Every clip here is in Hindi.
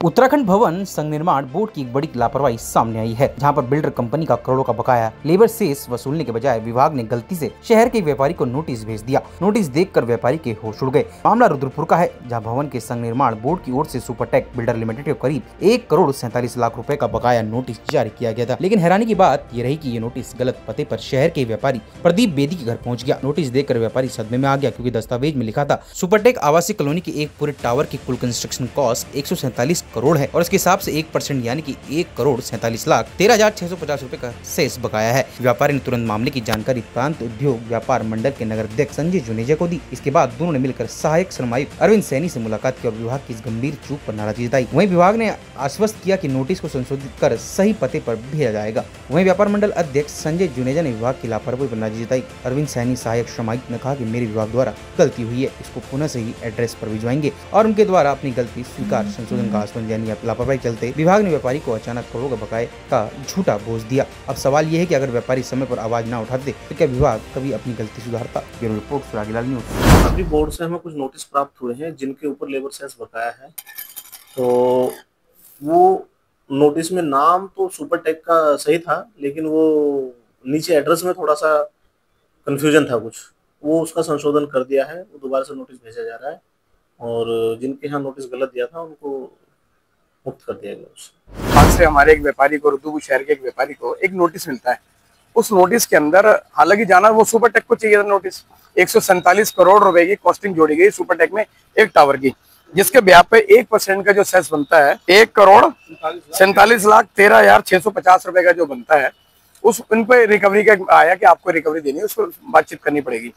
उत्तराखंड भवन संघ निर्माण बोर्ड की एक बड़ी लापरवाही सामने आई है, जहां पर बिल्डर कंपनी का करोड़ों का बकाया लेबर सेस वसूलने के बजाय विभाग ने गलती से शहर के व्यापारी को नोटिस भेज दिया। नोटिस देखकर व्यापारी के होश उड़ गए। मामला रुद्रपुर का है, जहां भवन के संघ निर्माण बोर्ड की ओर से सुपरटेक बिल्डर लिमिटेड को करीब 1,47,00,000 रुपए का बकाया नोटिस जारी किया गया था। लेकिन हैरानी की बात ये रही कि ये नोटिस गलत पते पर शहर के व्यापारी प्रदीप बेदी के घर पहुँच गया। नोटिस देखकर व्यापारी सदमे में आ गया, क्योंकि दस्तावेज में लिखा था सुपरटेक आवासीय कॉलोनी के एक पूरे टावर की कुल कंस्ट्रक्शन कॉस्ट 147 करोड़ है और इसके हिसाब से 1% यानी कि 1,47,13,650 रुपए का शेष बकाया है। व्यापारी ने तुरंत मामले की जानकारी प्रांत उद्योग व्यापार मंडल के नगर अध्यक्ष संजय जुनेजा को दी। इसके बाद दोनों ने मिलकर सहायक श्रम आयुक्त अरविंद सैनी से मुलाकात की और विभाग की इस गंभीर चूक पर नाराजगी जताई। वहीं विभाग ने आश्वस्त किया कि नोटिस को संशोधित कर सही पते पर भेजा जाएगा। वहीं व्यापार मंडल अध्यक्ष संजय जुनेजा ने विभाग की लापरवाही पर नाराजगी जताई। अरविंद सैनी सहायक श्रम आयुक्त ने कहा कि मेरे विभाग द्वारा गलती हुई है, इसको पुनः सही एड्रेस पर भिजवाएंगे और उनके द्वारा अपनी गलती स्वीकार संशोधन का आश्वासन यानी लापरवाही चलते विभाग ने व्यापारी को अचानक करोड़ों का बकाये का झूठा बोझ दिया। अब सवाल ये है कि अगर व्यापारी समय पर आवाज न उठाते तो क्या विभाग कभी अपनी गलती सुधारता? Bureau report सुरागीलाल news. अभी बोर्ड से हमें कुछ नोटिस प्राप्त हुए हैं जिनके ऊपर लेबर सेस बकाया है। तो वो नोटिस में नाम तो सुपरटेक का सही था, लेकिन वो नीचे एड्रेस में थोड़ा सा कंफ्यूजन था कुछ, वो उसका संशोधन कर दिया है। वो दोबारा से नोटिस भेजा जा रहा है और जिनके यहाँ नोटिस गलत दिया था उनको मुक्त कर दिया गया उससे। आज से हमारे एक व्यापारी को, रुद्रपुर शहर के एक व्यापारी को एक नोटिस मिलता है। उस नोटिस के अंदर हालांकि जाना वो सुपरटेक को चाहिए था नोटिस, 147 करोड़ रुपए की कॉस्टिंग जोड़ी गई सुपरटेक में एक टावर की, जिसके ब्याज पे 1% का जो सेस बनता है 1,47,13,650 रुपए का जो बनता है, उस उन पे रिकवरी का आया कि आपको रिकवरी देनी है, उसको बातचीत करनी पड़ेगी।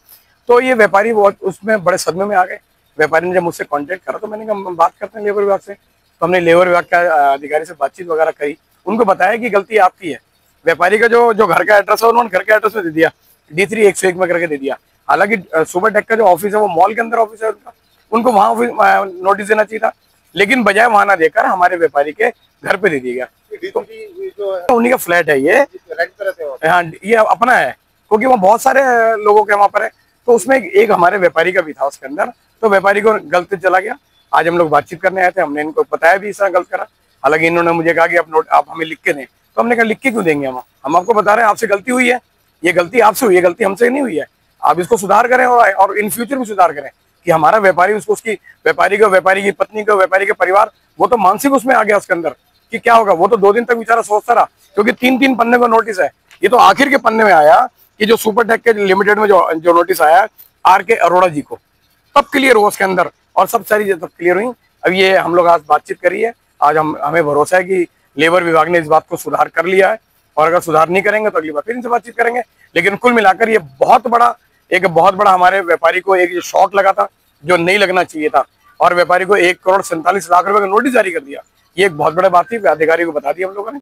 तो ये व्यापारी बहुत उसमें बड़े सदमे में आ गए। व्यापारी ने जब मुझसे कांटेक्ट करा तो मैंने कहा हम बात करते हैं लेबर विभाग से। तो हमने लेबर विभाग के अधिकारी से बातचीत वगैरह करी, उनको बताया कि गलती आपकी है। व्यापारी का जो घर का एड्रेस है उन्होंने घर के एड्रेस में दे दिया, D3 101 में करके दे दिया। हालांकि सुपरटेक का जो ऑफिस है वो मॉल के अंदर ऑफिस है उनका, उनको वहाँ नोटिस देना चाहिए था, लेकिन बजाय वहां ना देकर हमारे व्यापारी के घर पे दे दिया गया। तो उन्हीं का फ्लैट है ये, हाँ ये अपना है, क्योंकि वहाँ बहुत सारे लोगों के वहाँ पर है। तो उसमें एक हमारे व्यापारी का भी था उसके अंदर, तो व्यापारी को गलत चला गया। आज हम लोग बातचीत करने आए थे, हमने इनको बताया भी इस तरह गलत करा। हालांकि इन्होंने मुझे कहा कि आप हमें लिख के दें, तो हमने कहा लिख के क्यों देंगे, हम आपको बता रहे हैं आपसे गलती हुई है, ये गलती आपसे हुई है, गलती हमसे नहीं हुई है। आप इसको सुधार करें और इन फ्यूचर भी सुधार करें कि हमारा व्यापारी उसकी व्यापारी को, व्यापारी की पत्नी को, व्यापारी के परिवार, वो तो मानसिक उसमें आ गया उसके अंदर कि क्या होगा। वो तो 2 दिन तक बेचारा सोचता रहा, क्योंकि 3-3 पन्ने का नोटिस है। ये तो आखिर के पन्ने में आया कि जो सुपरटेक के लिमिटेड में जो नोटिस आया RK अरोड़ा जी को, तब क्लियर हुआ उसके अंदर, और सब सारी चीजें तब क्लियर हुई। अब ये हम लोग आज बातचीत करी है, आज हमें भरोसा है कि लेबर विभाग ने इस बात को सुधार कर लिया है, और अगर सुधार नहीं करेंगे तो अगली बार फिर इनसे बातचीत करेंगे। लेकिन कुल मिलाकर ये बहुत बड़ा हमारे व्यापारी को एक शॉक लगा था, जो नहीं लगना चाहिए था, और व्यापारी को 1,47,00,000 रुपए का नोटिस जारी कर दिया। ये एक बहुत बड़ा बात थी, अधिकारी को बता दिया हम लोगों ने।